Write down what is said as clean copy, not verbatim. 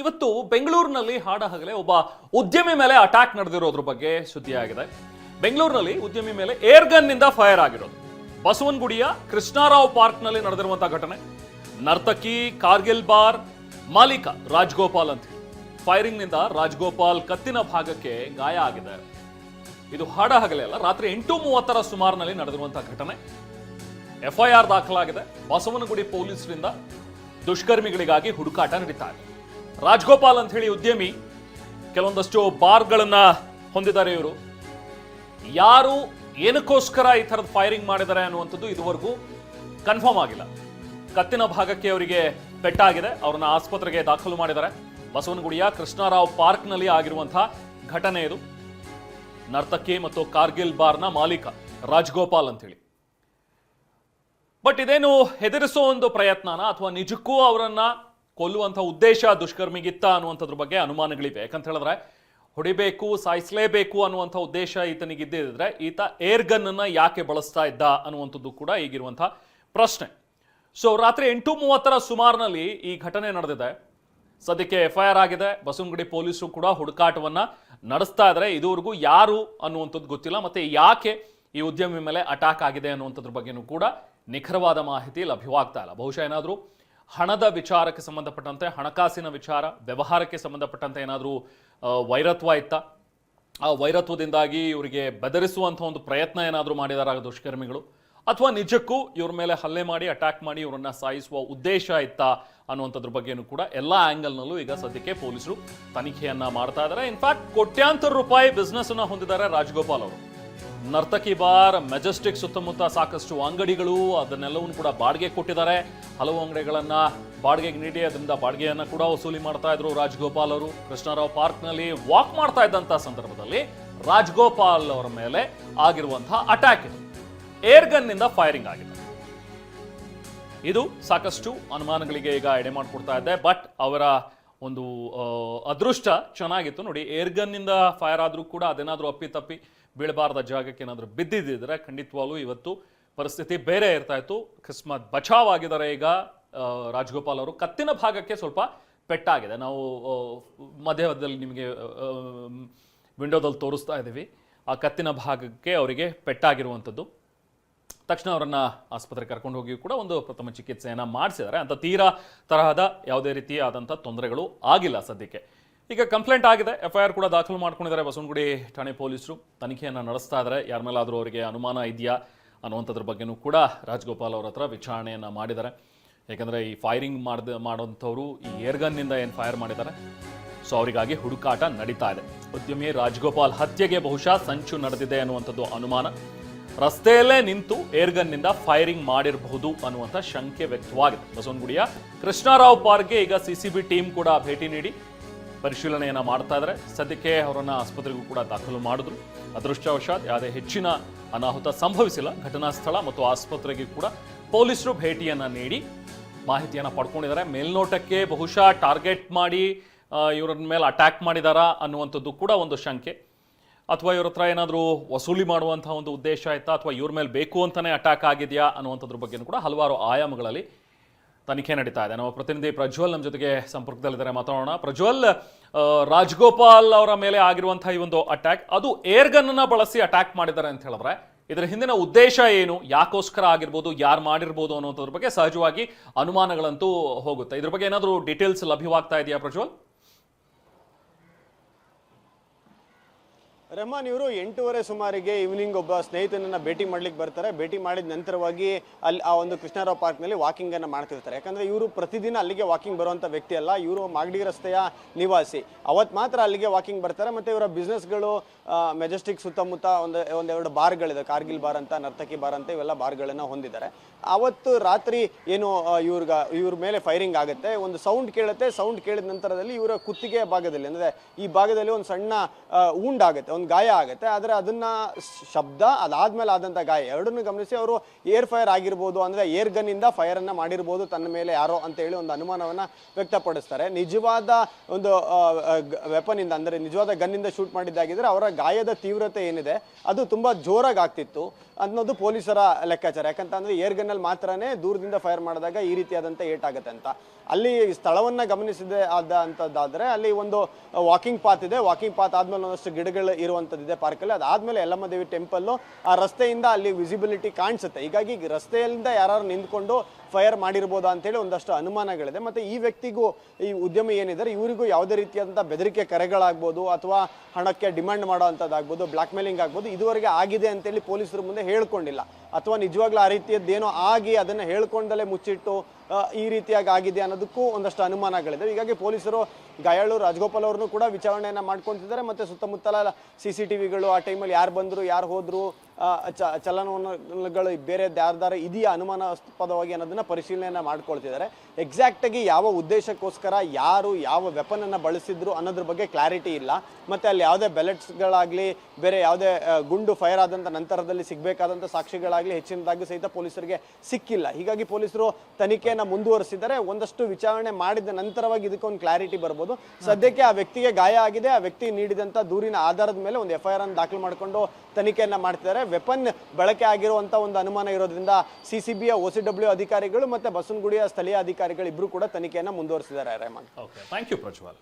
ಇವತ್ತು ಬೆಂಗಳೂರಿನಲ್ಲಿ ಹಾಡಹಗಲೇ ಒಬ್ಬ ಉದ್ಯಮಿ ಮೇಲೆ ಅಟ್ಯಾಕ್ ನಡೆದಿರೋದ್ರ ಬಗ್ಗೆ ಸುದ್ದಿಯಾಗಿದೆ. ಬೆಂಗಳೂರಿನಲ್ಲಿ ಉದ್ಯಮಿ ಮೇಲೆ ಏರ್ ಗನ್ ನಿಂದ ಫೈರ್ ಆಗಿರೋದು. ಬಸವನಗುಡಿಯ ಕೃಷ್ಣರಾವ್ ಪಾರ್ಕ್ ನಲ್ಲಿ ನಡೆದಿರುವಂತಹ ಘಟನೆ. ನರ್ತಕಿ ಕಾರ್ಗಿಲ್ ಬಾರ್ ಮಾಲೀಕ ರಾಜಗೋಪಾಲ್ ಅಂತ ಫೈರಿಂಗ್ ನಿಂದ ರಾಜಗೋಪಾಲ್ ಕತ್ತಿನ ಭಾಗಕ್ಕೆ ಗಾಯ ಆಗಿದೆ. ಇದು ಹಾಡಹಗಲೇ ಅಲ್ಲ, ರಾತ್ರಿ 8:30 ಸುಮಾರಿನಲ್ಲಿ ನಡೆದಿರುವಂತಹ ಘಟನೆ. ಎಫ್ಐಆರ್ ದಾಖಲಾಗಿದೆ. ಬಸವನಗುಡಿ ಪೊಲೀಸರಿಂದ ದುಷ್ಕರ್ಮಿಗಳಿಗಾಗಿ ಹುಡುಕಾಟ ನಡೀತಾ ಇದೆ. ರಾಜಗೋಪಾಲ್ ಅಂತ ಹೇಳಿ ಉದ್ಯಮಿ ಕೆಲವೊಂದಷ್ಟು ಬಾರ್ಗಳನ್ನ ಹೊಂದಿದ್ದಾರೆ. ಇವರು ಯಾರು ಏನಕ್ಕೋಸ್ಕರ ಈ ತರದ ಫೈರಿಂಗ್ ಮಾಡಿದ್ದಾರೆ ಅನ್ನುವಂಥದ್ದು ಇದುವರೆಗೂ ಕನ್ಫರ್ಮ್ ಆಗಿಲ್ಲ. ಕತ್ತಿನ ಭಾಗಕ್ಕೆ ಅವರಿಗೆ ಪೆಟ್ಟಾಗಿದೆ. ಅವ್ರನ್ನ ಆಸ್ಪತ್ರೆಗೆ ದಾಖಲು ಮಾಡಿದ್ದಾರೆ. ಬಸವನಗುಡಿಯ ಕೃಷ್ಣರಾವ್ ಪಾರ್ಕ್ ನಲ್ಲಿ ಆಗಿರುವಂತಹ ಘಟನೆ ಇದು. ನರ್ತಕಿ ಮತ್ತು ಕಾರ್ಗಿಲ್ ಬಾರ್ನ ಮಾಲೀಕ ರಾಜಗೋಪಾಲ್ ಅಂತ ಹೇಳಿ. ಬಟ್ ಇದೇನು ಹೆದರಿಸೋ ಒಂದು ಪ್ರಯತ್ನನ ಅಥವಾ ನಿಜಕ್ಕೂ ಅವರನ್ನ ಕೊಲ್ಲುವಂಥ ಉದ್ದೇಶ ದುಷ್ಕರ್ಮಿಗಿತ್ತ ಅನ್ನುವಂಥದ್ರ ಬಗ್ಗೆ ಅನುಮಾನಗಳಿವೆ. ಯಾಕಂತ ಹೇಳಿದ್ರೆ ಹೊಡಿಬೇಕು, ಸಾಯಿಸಲೇಬೇಕು ಅನ್ನುವಂಥ ಉದ್ದೇಶ ಈತನಿಗಿದ್ದಿದ್ರೆ ಈತ ಏರ್ ಗನ್ ಅನ್ನ ಯಾಕೆ ಬಳಸ್ತಾ ಇದ್ದ ಅನ್ನುವಂಥದ್ದು ಕೂಡ ಈಗಿರುವಂತಹ ಪ್ರಶ್ನೆ. ಸೊ ರಾತ್ರಿ 8:30 ಸುಮಾರಿನಲ್ಲಿ ಈ ಘಟನೆ ನಡೆದಿದೆ. ಸದ್ಯಕ್ಕೆ ಎಫ್ಐಆರ್ ಆಗಿದೆ. ಬಸವನಗುಡಿ ಪೊಲೀಸರು ಕೂಡ ಹುಡುಕಾಟವನ್ನ ನಡೆಸ್ತಾ ಇದ್ದಾರೆ. ಇದುವರೆಗೂ ಯಾರು ಅನ್ನುವಂಥದ್ದು ಗೊತ್ತಿಲ್ಲ. ಮತ್ತೆ ಯಾಕೆ ಈ ಉದ್ಯಮಿ ಮೇಲೆ ಅಟ್ಯಾಕ್ ಆಗಿದೆ ಅನ್ನುವಂಥದ್ರ ಬಗ್ಗೆನೂ ಕೂಡ ನಿಖರವಾದ ಮಾಹಿತಿ ಲಭ್ಯವಾಗ್ತಾ ಇಲ್ಲ. ಬಹುಶಃ ಏನಾದರೂ ಹಣದ ವಿಚಾರಕ್ಕೆ ಸಂಬಂಧಪಟ್ಟಂತೆ, ಹಣಕಾಸಿನ ವಿಚಾರ ವ್ಯವಹಾರಕ್ಕೆ ಸಂಬಂಧಪಟ್ಟಂತೆ ಏನಾದರೂ ವೈರತ್ವ ಇತ್ತ, ಆ ವೈರತ್ವದಿಂದಾಗಿ ಇವರಿಗೆ ಬೆದರಿಸುವಂಥ ಒಂದು ಪ್ರಯತ್ನ ಏನಾದರೂ ಮಾಡಿದಾರ ದುಷ್ಕರ್ಮಿಗಳು, ಅಥವಾ ನಿಜಕ್ಕೂ ಇವ್ರ ಮೇಲೆ ಹಲ್ಲೆ ಮಾಡಿ ಅಟ್ಯಾಕ್ ಮಾಡಿ ಇವರನ್ನ ಸಾಯಿಸುವ ಉದ್ದೇಶ ಇತ್ತ ಅನ್ನುವಂಥದ್ರ ಬಗ್ಗೆನೂ ಕೂಡ ಎಲ್ಲ ಆಂಗಲ್ನಲ್ಲೂ ಈಗ ಸದ್ಯಕ್ಕೆ ಪೊಲೀಸರು ತನಿಖೆಯನ್ನ ಮಾಡ್ತಾ ಇದ್ದಾರೆ. ಇನ್ಫ್ಯಾಕ್ಟ್ ಕೋಟ್ಯಾಂತರ ರೂಪಾಯಿ ಬಿಸ್ನೆಸ್ ಅನ್ನ ಹೊಂದಿದ್ದಾರೆ ರಾಜಗೋಪಾಲ್ ಅವರು. ನರ್ತಕಿ ಬಾರ್, ಮೆಜೆಸ್ಟಿಕ್ ಸುತ್ತಮುತ್ತ ಸಾಕಷ್ಟು ಅಂಗಡಿಗಳು, ಅದನ್ನೆಲ್ಲವನ್ನು ಕೂಡ ಬಾಡಿಗೆ ಕೊಟ್ಟಿದ್ದಾರೆ. ಹಲವು ಅಂಗಡಿಗಳನ್ನ ಬಾಡಿಗೆಗೆ ನೀಡಿ ಅದರಿಂದ ಬಾಡಿಗೆಯನ್ನ ಕೂಡ ವಸೂಲಿ ಮಾಡ್ತಾ ಇದ್ರು ರಾಜಗೋಪಾಲ್ ಅವರು. ಕೃಷ್ಣರಾವ್ ಪಾರ್ಕ್ ನಲ್ಲಿ ವಾಕ್ ಮಾಡ್ತಾ ಇದ್ದಂತ ಸಂದರ್ಭದಲ್ಲಿ ರಾಜಗೋಪಾಲ್ ಅವರ ಮೇಲೆ ಆಗಿರುವಂತಹ ಅಟ್ಯಾಕ್ ಇದು. ಏರ್ ಗನ್ ನಿಂದ ಫೈರಿಂಗ್ ಆಗಿದೆ. ಇದು ಸಾಕಷ್ಟು ಅನುಮಾನಗಳಿಗೆ ಈಗ ಎಡೆ ಮಾಡಿಕೊಡ್ತಾ ಇದೆ. ಬಟ್ ಅವರ ಒಂದು ಅದೃಷ್ಟ ಚೆನ್ನಾಗಿತ್ತು ನೋಡಿ. ಏರ್ ಗನ್ ನಿಂದ ಫೈರ್ ಆದ್ರೂ ಕೂಡ ಅದೇನಾದ್ರೂ ಅಪ್ಪಿತಪ್ಪಿ ಬೀಳಬಾರದ ಜಾಗಕ್ಕೆ ಏನಾದರೂ ಬಿದ್ದಿದ್ದರೆ ಖಂಡಿತವಾಗ್ಲೂ ಇವತ್ತು ಪರಿಸ್ಥಿತಿ ಬೇರೆ ಇರ್ತಾ ಇತ್ತು. ಅಕಸ್ಮಾತ್ ಬಚಾವ್ ಆಗಿದ್ದಾರೆ ಈಗ ರಾಜಗೋಪಾಲ್ ಅವರು. ಕತ್ತಿನ ಭಾಗಕ್ಕೆ ಸ್ವಲ್ಪ ಪೆಟ್ಟಾಗಿದೆ. ನಾವು ಮಧ್ಯದಲ್ಲಿ ನಿಮಗೆ ವಿಂಡೋದಲ್ಲಿ ತೋರಿಸ್ತಾ ಇದ್ದೀವಿ. ಆ ಕತ್ತಿನ ಭಾಗಕ್ಕೆ ಅವರಿಗೆ ಪೆಟ್ಟಾಗಿರುವಂಥದ್ದು. ತಕ್ಷಣ ಅವರನ್ನ ಆಸ್ಪತ್ರೆಗೆ ಕರ್ಕೊಂಡು ಹೋಗಿ ಕೂಡ ಒಂದು ಪ್ರಥಮ ಚಿಕಿತ್ಸೆಯನ್ನು ಮಾಡಿಸಿದ್ದಾರೆ. ಅಂತ ತೀರಾ ತರಹದ ಯಾವುದೇ ರೀತಿಯಾದಂಥ ತೊಂದರೆಗಳು ಆಗಿಲ್ಲ ಸದ್ಯಕ್ಕೆ. ಈಗ ಕಂಪ್ಲೇಂಟ್ ಆಗಿದೆ. ಎಫ್ಐಆರ್ ಕೂಡ ದಾಖಲು ಮಾಡ್ಕೊಂಡಿದ್ದಾರೆ ಬಸವನಗುಡಿ ಠಾಣೆ ಪೊಲೀಸರು. ತನಿಖೆಯನ್ನು ನಡೆಸ್ತಾ ಇದ್ದಾರೆ. ಯಾರ ಮೇಲಾದರೂ ಅವರಿಗೆ ಅನುಮಾನ ಇದೆಯಾ ಅನ್ನುವಂಥದ್ರ ಬಗ್ಗೆನೂ ಕೂಡ ರಾಜಗೋಪಾಲ್ ಅವರ ಹತ್ರ ವಿಚಾರಣೆಯನ್ನು ಮಾಡಿದ್ದಾರೆ. ಯಾಕಂದರೆ ಈ ಫೈರಿಂಗ್ ಮಾಡೋಂಥವ್ರು ಈ ಏರ್ಗನ್ನಿಂದ ಏನು ಫೈರ್ ಮಾಡಿದ್ದಾರೆ, ಸೊ ಅವರಿಗಾಗಿ ಹುಡುಕಾಟ ನಡೀತಾ ಇದೆ. ಉದ್ಯಮಿ ರಾಜಗೋಪಾಲ್ ಹತ್ಯೆಗೆ ಬಹುಶಃ ಸಂಚು ನಡೆದಿದೆ ಅನ್ನುವಂಥದ್ದು ಅನುಮಾನ. ರಸ್ತೆಯಲ್ಲೇ ನಿಂತು ಏರ್ಗನ್ನಿಂದ ಫೈರಿಂಗ್ ಮಾಡಿರಬಹುದು ಅನ್ನುವಂಥ ಶಂಕೆ ವ್ಯಕ್ತವಾಗಿದೆ. ಬಸವನಗುಡಿಯ ಕೃಷ್ಣರಾವ್ ಪಾರ್ಕ್ಗೆ ಈಗ ಸಿಸಿಬಿ ಟೀಮ್ ಕೂಡ ಭೇಟಿ ನೀಡಿ ಪರಿಶೀಲನೆಯನ್ನ ಮಾಡ್ತಾ ಇದ್ದಾರೆ. ಸದ್ಯಕ್ಕೆ ಅವರನ್ನ ಆಸ್ಪತ್ರೆಗೂ ಕೂಡ ದಾಖಲು ಮಾಡಿದ್ರು. ಅದೃಷ್ಟವಶಾತ್ ಯಾವುದೇ ಹೆಚ್ಚಿನ ಅನಾಹುತ ಸಂಭವಿಸಿಲ್ಲ. ಘಟನಾ ಸ್ಥಳ ಮತ್ತು ಆಸ್ಪತ್ರೆಗೆ ಕೂಡ ಪೊಲೀಸರು ಭೇಟಿಯನ್ನ ನೀಡಿ ಮಾಹಿತಿಯನ್ನ ಪಡ್ಕೊಂಡಿದ್ದಾರೆ. ಮೇಲ್ನೋಟಕ್ಕೆ ಬಹುಶಃ ಟಾರ್ಗೆಟ್ ಮಾಡಿ ಇವರ ಮೇಲೆ ಅಟ್ಯಾಕ್ ಮಾಡಿದಾರಾ ಅನ್ನುವಂಥದ್ದು ಕೂಡ ಒಂದು ಶಂಕೆ. ಅಥವಾ ಇವ್ರ ಹತ್ರ ಏನಾದರೂ ವಸೂಲಿ ಮಾಡುವಂತಹ ಒಂದು ಉದ್ದೇಶ ಆಯ್ತಾ, ಅಥವಾ ಇವ್ರ ಮೇಲೆ ಬೇಕು ಅಂತಾನೆ ಅಟ್ಯಾಕ್ ಆಗಿದೆಯಾ ಅನ್ನುವಂಥದ್ರ ಬಗ್ಗೆನೂ ಕೂಡ ಹಲವಾರು ಆಯಾಮಗಳಲ್ಲಿ ತನಿಖೆ ನಡೀತಾ ಇದೆ. ನಮ್ಮ ಪ್ರತಿನಿಧಿ ಪ್ರಜ್ವಲ್ ನಮ್ಮ ಜೊತೆಗೆ ಸಂಪರ್ಕದಲ್ಲಿದ್ದಾರೆ, ಮಾತಾಡೋಣ. ಪ್ರಜ್ವಲ್, ರಾಜಗೋಪಾಲ್ ಅವರ ಮೇಲೆ ಆಗಿರುವಂತಹ ಈ ಒಂದು ಅಟ್ಯಾಕ್, ಅದು ಏರ್ ಗನ್ ಅನ್ನ ಬಳಸಿ ಅಟ್ಯಾಕ್ ಮಾಡಿದ್ದಾರೆ ಅಂತ ಹೇಳಿದ್ರೆ ಇದರ ಹಿಂದಿನ ಉದ್ದೇಶ ಏನು, ಯಾಕೋಸ್ಕರ ಆಗಿರ್ಬೋದು, ಯಾರು ಮಾಡಿರ್ಬೋದು ಅನ್ನೋದ್ರ ಬಗ್ಗೆ ಸಹಜವಾಗಿ ಅನುಮಾನಗಳಂತೂ ಹೋಗುತ್ತೆ. ಇದ್ರ ಬಗ್ಗೆ ಏನಾದರೂ ಡೀಟೇಲ್ಸ್ ಲಭ್ಯವಾಗ್ತಾ ಇದೆಯಾ ಪ್ರಜ್ವಲ್? ರೆಹಮಾನ್ ಇವರು 8:30 ಸುಮಾರಿಗೆ ಈವ್ನಿಂಗ್ ಒಬ್ಬ ಸ್ನೇಹಿತನನ್ನ ಭೇಟಿ ಮಾಡ್ಲಿಕ್ಕೆ ಬರ್ತಾರೆ. ಭೇಟಿ ಮಾಡಿದ ನಂತರವಾಗಿ ಅಲ್ಲಿ ಆ ಒಂದು ಕೃಷ್ಣರಾವ್ ಪಾರ್ಕ್ನಲ್ಲಿ ವಾಕಿಂಗ್ ಅನ್ನ ಮಾಡ್ತಿರ್ತಾರೆ. ಯಾಕಂದ್ರೆ ಇವರು ಪ್ರತಿದಿನ ಅಲ್ಲಿಗೆ ವಾಕಿಂಗ್ ಬರುವಂತ ವ್ಯಕ್ತಿ ಅಲ್ಲ. ಇವರು ಮಾಗಡಿ ರಸ್ತೆಯ ನಿವಾಸಿ. ಅವತ್ತು ಮಾತ್ರ ಅಲ್ಲಿಗೆ ವಾಕಿಂಗ್ ಬರ್ತಾರೆ. ಮತ್ತೆ ಇವರ ಬಿಸ್ನೆಸ್ಗಳು ಮೆಜೆಸ್ಟಿಕ್ ಸುತ್ತಮುತ್ತ ಒಂದೆರಡು ಬಾರ್ಗಳಿದೆ. ಕಾರ್ಗಿಲ್ ಬಾರ್ ಅಂತ, ನರ್ತಕಿ ಬಾರ್ ಅಂತ, ಇವೆಲ್ಲ ಬಾರ್ಗಳನ್ನ ಹೊಂದಿದ್ದಾರೆ. ಅವತ್ತು ರಾತ್ರಿ ಏನು ಇವ್ರ ಮೇಲೆ ಫೈರಿಂಗ್ ಆಗುತ್ತೆ. ಒಂದು ಸೌಂಡ್ ಕೇಳುತ್ತೆ. ಸೌಂಡ್ ಕೇಳಿದ ನಂತರದಲ್ಲಿ ಇವರ ಕುತ್ತಿಗೆ ಭಾಗದಲ್ಲಿ, ಅಂದ್ರೆ ಈ ಭಾಗದಲ್ಲಿ ಒಂದು ಸಣ್ಣ ಉಂಡಾಗುತ್ತೆ, ಒಂದು ಗಾಯ ಆಗುತ್ತೆ. ಆದರೆ ಅದನ್ನ ಶಬ್ದ ಅದಾದ್ಮೇಲೆ ಆದಂಥ ಗಾಯ ಎರಡನ್ನೂ ಗಮನಿಸಿ ಅವರು ಏರ್ ಫೈರ್ ಆಗಿರ್ಬೋದು, ಅಂದರೆ ಏರ್ ಗನ್ನಿಂದ ಫೈರನ್ನು ಮಾಡಿರ್ಬೋದು ತನ್ನ ಮೇಲೆ ಯಾರೋ ಅಂತ ಹೇಳಿ ಒಂದು ಅನುಮಾನವನ್ನು ವ್ಯಕ್ತಪಡಿಸ್ತಾರೆ. ನಿಜವಾದ ಒಂದು ವೆಪನಿಂದ, ಅಂದರೆ ನಿಜವಾದ ಗನ್ನಿಂದ ಶೂಟ್ ಮಾಡಿದ್ದಾಗಿದ್ರೆ ಅವರ ಗಾಯದ ತೀವ್ರತೆ ಏನಿದೆ ಅದು ತುಂಬ ಜೋರಾಗಿ ಆಗ್ತಿತ್ತು ಅನ್ನೋದು ಪೊಲೀಸರ ಲೆಕ್ಕಾಚಾರ. ಯಾಕಂತಂದ್ರೆ ಏರ್ ಗನ್ನಲ್ಲಿ ಮಾತ್ರನೇ ದೂರದಿಂದ ಫೈರ್ ಮಾಡಿದಾಗ ಈ ರೀತಿಯಾದಂಥ ಏಟಾಗುತ್ತೆ ಅಂತ. ಅಲ್ಲಿ ಸ್ಥಳವನ್ನ ಗಮನಿಸಿದೆ ಅಂತದ್ದಾದ್ರೆ ಅಲ್ಲಿ ಒಂದು ವಾಕಿಂಗ್ ಪಾತ್ ಇದೆ. ವಾಕಿಂಗ್ ಪಾತ್ ಆದ್ಮೇಲೆ ಒಂದಷ್ಟು ಗಿಡಗಳು ಇರುವಂತದ್ದಿದೆ ಪಾರ್ಕಲ್ಲಿ. ಅದಾದ್ಮೇಲೆ ಯಲ್ಲಮ್ಮ ದೇವಿ ಟೆಂಪಲ್, ಆ ರಸ್ತೆಯಿಂದ ಅಲ್ಲಿ ವಿಸಿಬಿಲಿಟಿ ಕಾಣಿಸುತ್ತೆ. ಹೀಗಾಗಿ ರಸ್ತೆಯಿಂದ ಯಾರು ನಿಂತ್ಕೊಂಡು ಫೈರ್ ಮಾಡಿರ್ಬೋದಾ ಅಂತೇಳಿ ಒಂದಷ್ಟು ಅನುಮಾನಗಳಿದೆ. ಮತ್ತೆ ಈ ವ್ಯಕ್ತಿಗೂ, ಈ ಉದ್ಯಮಿ ಏನಿದ್ದಾರೆ ಇವರಿಗೂ ಯಾವುದೇ ರೀತಿಯಾದಂಥ ಬೆದರಿಕೆ ಕರೆಗಳಾಗ್ಬೋದು ಅಥವಾ ಹಣಕ್ಕೆ ಡಿಮ್ಯಾಂಡ್ ಮಾಡೋ ಅಂಥದ್ದಾಗ್ಬೋದು, ಬ್ಲಾಕ್ ಮೇಲಿಂಗ್ ಆಗ್ಬೋದು, ಇದುವರೆಗೆ ಆಗಿದೆ ಅಂತೇಳಿ ಪೊಲೀಸರ ಮುಂದೆ ಹೇಳ್ಕೊಂಡಿಲ್ಲ. ಅಥವಾ ನಿಜವಾಗ್ಲೂ ಆ ರೀತಿಯದ್ದೇನೋ ಆಗಿ ಅದನ್ನು ಹೇಳ್ಕೊಂಡಲೇ ಮುಚ್ಚಿಟ್ಟು ಈ ರೀತಿಯಾಗಿ ಆಗಿದೆ ಅನ್ನೋದಕ್ಕೂ ಒಂದಷ್ಟು ಅನುಮಾನಗಳಿದೆ. ಹೀಗಾಗಿ ಪೊಲೀಸರು ಗಾಯಾಳು ರಾಜಗೋಪಾಲ್ ಅವ್ರನ್ನೂ ಕೂಡ ವಿಚಾರಣೆಯನ್ನು ಮಾಡ್ಕೊತಿದ್ದಾರೆ. ಮತ್ತು ಸುತ್ತಮುತ್ತಲ CCTVಗಳು, ಆ ಟೈಮಲ್ಲಿ ಯಾರು ಬಂದರು, ಯಾರು ಹೋದರು, ಚಲನವಲನಗಳು ಬೇರೆ ಯಾರ್ದಾರು ಇದೆಯಾ ಅನುಮಾನಾಸ್ಪದವಾಗಿ ಅನ್ನೋದನ್ನ ಪರಿಶೀಲನೆಯನ್ನು ಮಾಡ್ಕೊಳ್ತಿದ್ದಾರೆ. ಎಕ್ಸಾಕ್ಟಾಗಿ ಯಾವ ಉದ್ದೇಶಕ್ಕೋಸ್ಕರ ಯಾರು ಯಾವ ವೆಪನನ್ನು ಬಳಸಿದ್ರು ಅನ್ನೋದ್ರ ಬಗ್ಗೆ ಕ್ಲಾರಿಟಿ ಇಲ್ಲ. ಮತ್ತು ಅಲ್ಲಿ ಯಾವುದೇ ಬೆಲೆಟ್ಸ್ಗಳಾಗಲಿ ಬೇರೆ ಯಾವುದೇ ಗುಂಡು ಫೈರ್ ಆದಂಥ ನಂತರದಲ್ಲಿ ಸಿಗಬೇಕಾದಂಥ ಸಾಕ್ಷಿಗಳಾಗಲಿ ಹೆಚ್ಚಿನದಾಗಿ ಸಹಿತ ಪೊಲೀಸರಿಗೆ ಸಿಕ್ಕಿಲ್ಲ. ಹೀಗಾಗಿ ಪೊಲೀಸರು ತನಿಖೆಯನ್ನು ಮುಂದುವರಿಸಿದ್ದಾರೆ. ಒಂದಷ್ಟು ವಿಚಾರಣೆ ಮಾಡಿದ ನಂತರವಾಗಿ ಇದಕ್ಕೊಂದು ಕ್ಲಾರಿಟಿ ಬರ್ಬೋದು. ಸದ್ಯಕ್ಕೆ ಆ ವ್ಯಕ್ತಿಗೆ ಗಾಯ ಆಗಿದೆ. ಆ ವ್ಯಕ್ತಿ ನೀಡಿದಂಥ ದೂರಿನ ಆಧಾರದ ಮೇಲೆ ಒಂದು FIR ಅನ್ನು ದಾಖಲು ಮಾಡಿಕೊಂಡು ತನಿಖೆಯನ್ನು ಮಾಡ್ತಿದ್ದಾರೆ. ವೆಪನ್ ಬಳಕೆ ಆಗಿರುವಂಥ ಒಂದು ಅನುಮಾನ ಇರೋದ್ರಿಂದ CCBಯ OCW ಅಧಿಕಾರಿಗಳು ಮತ್ತು ಬಸವನಗುಡಿಯ ಸ್ಥಳೀಯ ಅಧಿಕಾರಿಗಳು ಇಬ್ಬರು ಕೂಡ ತನಿಖೆಯನ್ನು ಮುಂದುವರಿಸಿದ್ದಾರೆ. Rehman. Okay, thank you Prajwal.